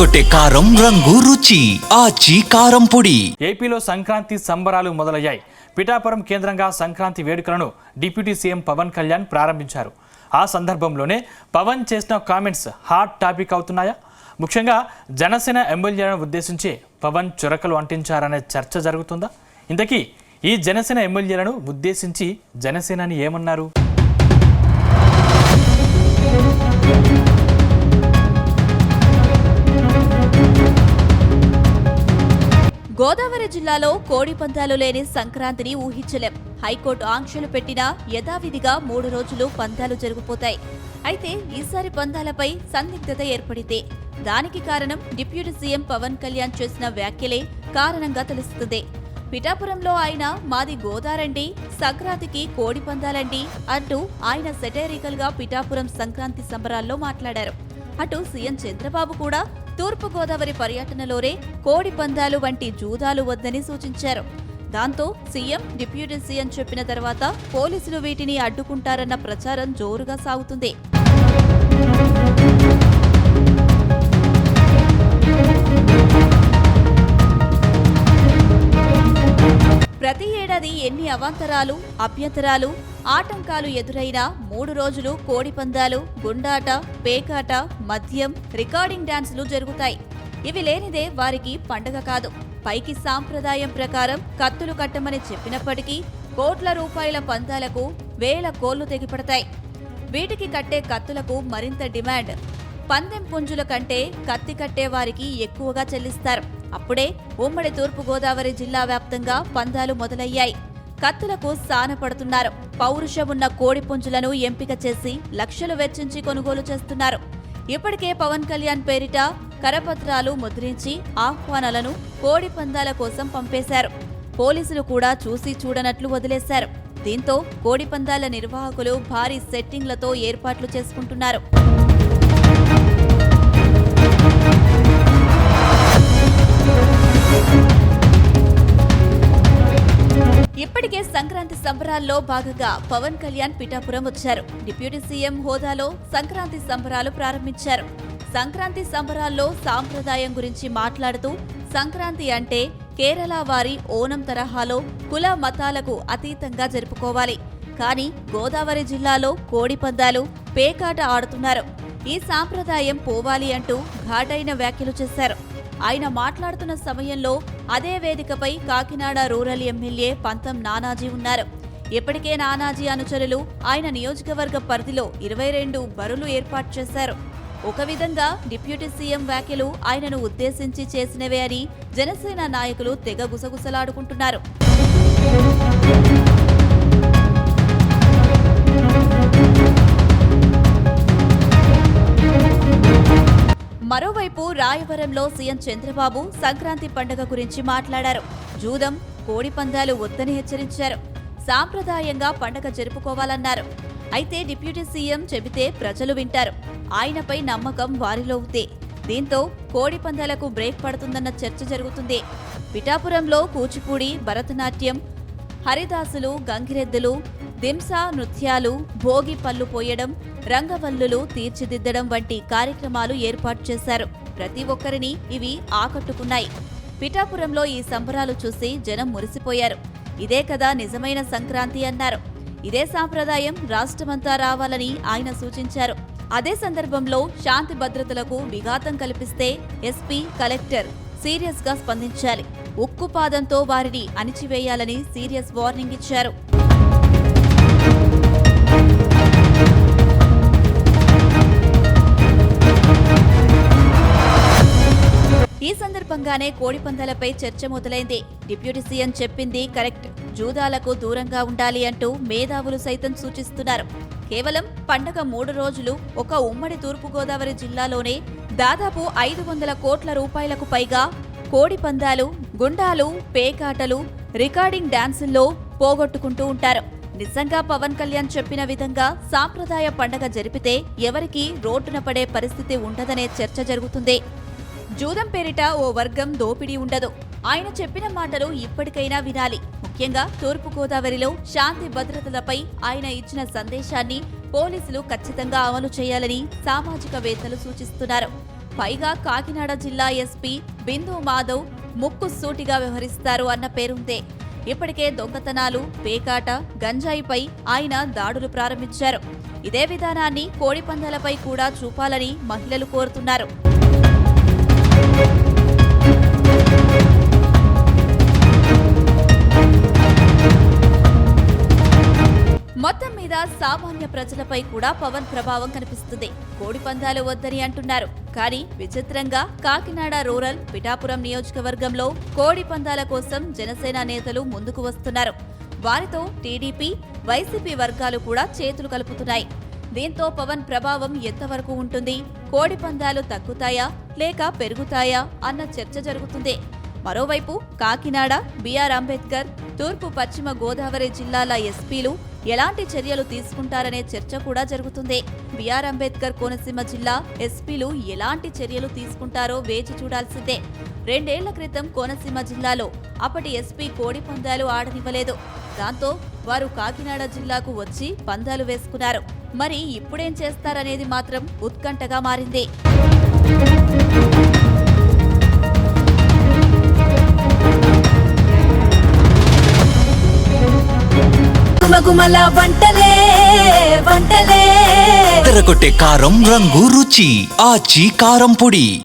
అదరగొట్టే కారం రంగు రుచి ఆచి కారం పొడి. ఏపీలో సంక్రాంతి సంబరాలు మొదలయ్యాయి. పిఠాపురం కేంద్రంగా సంక్రాంతి వేడుకలను డిప్యూటీ సీఎం పవన్ కళ్యాణ్ ప్రారంభించారు. ఆ సందర్భంలోనే పవన్ చేసిన కామెంట్స్ హాట్ టాపిక్ అవుతున్నాయా? ముఖ్యంగా జనసేన ఎమ్మెల్యేలను ఉద్దేశించి పవన్ చురకలు అంటించారనే చర్చ జరుగుతుందా? ఇంతకీ ఈ జనసేన ఎమ్మెల్యేలను ఉద్దేశించి జనసేనని ఏమన్నారు? గోదావరి జిల్లాలో కోడి పందాలు లేని సంక్రాంతిని ఊహించలేం. హైకోర్టు ఆంక్షలు పెట్టినా యథావిధిగా 3 రోజులు పందాలు జరిగిపోతాయి. అయితే ఈసారి పందాలపై సందిగ్ధత ఏర్పడింది. దానికి కారణం డిప్యూటీ సీఎం పవన్ కళ్యాణ్ చేసిన వ్యాఖ్యలే కారణంగా తెలుస్తుంది. పిఠాపురంలో ఆయన మాది గోదావరండి, సంక్రాంతికి కోడి పందాలండి అంటూ ఆయన సెటైరికల్ గా పిఠాపురం సంక్రాంతి సంబరాల్లో మాట్లాడారు. అటు సీఎం చంద్రబాబు కూడా తూర్పు గోదావరి పర్యటనలోనే కోడి పందాలు వంటి జూదాలు వద్దని సూచించారు. దాంతో సీఎం, డిప్యూటీ సీఎం చెప్పిన తర్వాత పోలీసులు వీటిని అడ్డుకుంటారన్న ప్రచారం జోరుగా సాగుతుంది. ప్రతి ఏడాది ఎన్ని అవాంతరాలు, అభ్యంతరాలు, ఆటంకాలు ఎదురైనా 3 రోజులు కోడి పందాలు, గుండాట, పేకాట, మద్యం, రికార్డింగ్ డాన్సులు జరుగుతాయి. ఇవి లేనిదే వారికి పండగ కాదు. పైకి సాంప్రదాయం ప్రకారం కత్తులు కట్టమని చెప్పినప్పటికీ కోట్ల రూపాయల పందాలకు వేల కోళ్లు తెగిపడతాయి. వీటికి కట్టే కత్తులకు మరింత డిమాండ్. పందెం పుంజుల కంటే కత్తి కట్టే వారికి ఎక్కువగా చెల్లిస్తారు. అప్పుడే ఉమ్మడి తూర్పు గోదావరి జిల్లా వ్యాప్తంగా పందాలు మొదలయ్యాయి. కత్తులకు సానపడుతున్నారు. పౌరుషమున్న కోడి పుంజులను ఎంపిక చేసి లక్షలు వెచ్చించి కొనుగోలు చేస్తున్నారు. ఇప్పటికే పవన్ కళ్యాణ్ పేరిట కరపత్రాలు ముద్రించి ఆహ్వానాలను కోడి పందాల కోసం పంపేశారు. పోలీసులు కూడా చూసి చూడనట్లు వదిలేశారు. దీంతో కోడి పందాల నిర్వాహకులు భారీ సెట్టింగ్లతో ఏర్పాట్లు చేసుకుంటున్నారు. ఇప్పటికే సంక్రాంతి సంబరాల్లో భాగంగా పవన్ కళ్యాణ్ పిఠాపురం వచ్చారు. డిప్యూటీ సీఎం హోదాలో సంక్రాంతి సంబరాలు ప్రారంభించారు. సంక్రాంతి సంబరాల్లో సాంప్రదాయం గురించి మాట్లాడుతూ సంక్రాంతి అంటే కేరళ వారి ఓనం తరహాలో కుల మతాలకు అతీతంగా జరుపుకోవాలి. కానీ గోదావరి జిల్లాలో కోడి పందాలు, పేకాట ఆడుతున్నారు. ఈ సాంప్రదాయం పోవాలి అంటూ ఘాటైన వ్యాఖ్యలు చేశారు. ఆయన మాట్లాడుతున్న సమయంలో అదే వేదికపై కాకినాడ రూరల్ ఎమ్మెల్యే పంతం నానాజీ ఉన్నారు. ఇప్పటికే నానాజీ అనుచరులు ఆయన నియోజకవర్గ పరిధిలో 22 బరులు ఏర్పాటు చేశారు. ఒక విధంగా డిప్యూటీ సీఎం వ్యాఖ్యలు ఆయనను ఉద్దేశించి చేసినవే అని జనసేన నాయకులు తెగ గుసగుసలాడుకుంటున్నారు. మరోవైపు రాయవరంలో సీఎం చంద్రబాబు సంక్రాంతి పండుగ గురించి మాట్లాడారు. జూదం, కోడి పందాలు వద్దని హెచ్చరించారు. సాంప్రదాయంగా పండుగ జరుపుకోవాలన్నారు. అయితే డిప్యూటీ సీఎం చెబితే ప్రజలు వింటారు. ఆయనపై నమ్మకం వారిలో ఉంది. దీంతో కోడి పందాలకు బ్రేక్ పడుతుందన్న చర్చ జరుగుతుంది. పిఠాపురంలో కూచిపూడి, భరతనాట్యం, హరిదాసులు, గంగిరెద్దులు, దింసా నృత్యాలు, భోగి పళ్ళు పోయడం, రంగవల్లులు తీర్చిదిద్దడం వంటి కార్యక్రమాలు ఏర్పాటు చేశారు. ప్రతి ఒక్కరిని ఇవి ఆకట్టుకున్నాయి. పిఠాపురంలో ఈ సంబరాలు చూసి జనం మురిసిపోయారు. ఇదే కదా నిజమైన సంక్రాంతి అన్నారు. ఇదే సాంప్రదాయం రాష్ట్రమంతా రావాలని ఆయన సూచించారు. అదే సందర్భంలో శాంతి భద్రతలకు విఘాతం కల్పిస్తే ఎస్పీ, కలెక్టర్ సీరియస్ గా స్పందించాలి. ఉక్కుపాదంతో వారిని అణిచివేయాలని సీరియస్ వార్నింగ్ ఇచ్చారు. ఈ సందర్భంగానే కోడి పందాలపై చర్చ మొదలైంది. డిప్యూటీ సీఎం చెప్పింది కరెక్ట్, జూదాలకు దూరంగా ఉండాలి అంటూ మేధావులు సైతం సూచిస్తున్నారు. కేవలం పండగ 3 రోజులు ఒక ఉమ్మడి తూర్పుగోదావరి జిల్లాలోనే దాదాపు 500 కోట్ల రూపాయలకు పైగా కోడి పందాలు, గుండాలు, పేకాటలు, రికార్డింగ్ డాన్సుల్లో పోగొట్టుకుంటూ ఉంటారు. నిజంగా పవన్ కళ్యాణ్ చెప్పిన విధంగా సాంప్రదాయ పండగ జరిపితే ఎవరికీ రోడ్డున పడే పరిస్థితి ఉండదనే చర్చ జరుగుతుంది. జూదం పేరిట ఓ వర్గం దోపిడీ ఉండదు. ఆయన చెప్పిన మాటలు ఇప్పటికైనా వినాలి. ముఖ్యంగా తూర్పు గోదావరిలో శాంతి భద్రతలపై ఆయన ఇచ్చిన సందేశాన్ని పోలీసులు ఖచ్చితంగా అమలు చేయాలని సామాజికవేత్తలు సూచిస్తున్నారు. పైగా కాకినాడ జిల్లా ఎస్పీ బిందు మాధవ్ ముక్కు సూటిగా వ్యవహరిస్తారు అన్న పేరుందే. ఇప్పటికే దొంగతనాలు, పేకాట, గంజాయిపై ఆయన దాడులు ప్రారంభించారు. ఇదే విధానాన్ని కోడిపందాలపై కూడా చూపాలని మహిళలు కోరుతున్నారు. మొత్తం మీద సామాన్య ప్రజలపై కూడా పవన్ ప్రభావం కనిపిస్తుంది. కోడిపందాలు వద్దని అంటున్నారు. కానీ విచిత్రంగా కాకినాడ రూరల్, పిఠాపురం నియోజకవర్గంలో కోడిపందాల కోసం జనసేన నేతలు ముందుకు వస్తున్నారు. వారితో టీడీపీ, వైసీపీ వర్గాలు కూడా చేతులు కలుపుతున్నాయి. దీంతో పవన్ ప్రభావం ఎంతవరకు ఉంటుంది? కోడిపందాలు తగ్గుతాయా లేక పెరుగుతాయా అన్న చర్చ జరుగుతుంది. మరోవైపు కాకినాడ, బిఆర్ అంబేద్కర్, తూర్పు పశ్చిమ గోదావరి జిల్లాల ఎస్పీలు ఎలాంటి చర్యలు తీసుకుంటారనే చర్చ కూడా జరుగుతుంది. బిఆర్ అంబేద్కర్ కోనసీమ జిల్లా ఎస్పీలు ఎలాంటి చర్యలు తీసుకుంటారో వేచి చూడాల్సిందే. 2 ఏళ్ల క్రితం కోనసీమ జిల్లాలో అప్పటి ఎస్పీ కోడి పందాలు ఆడనివ్వలేదు. దాంతో వారు కాకినాడ జిల్లాకు వచ్చి పందాలు వేసుకున్నారు. మరి ఇప్పుడేం చేస్తారనేది మాత్రం ఉత్కంఠగా మారింది. గుమగుమల వంటలే వంటలే తెరకొట్టే కారం రంగు రుచి ఆచి కారం పొడి.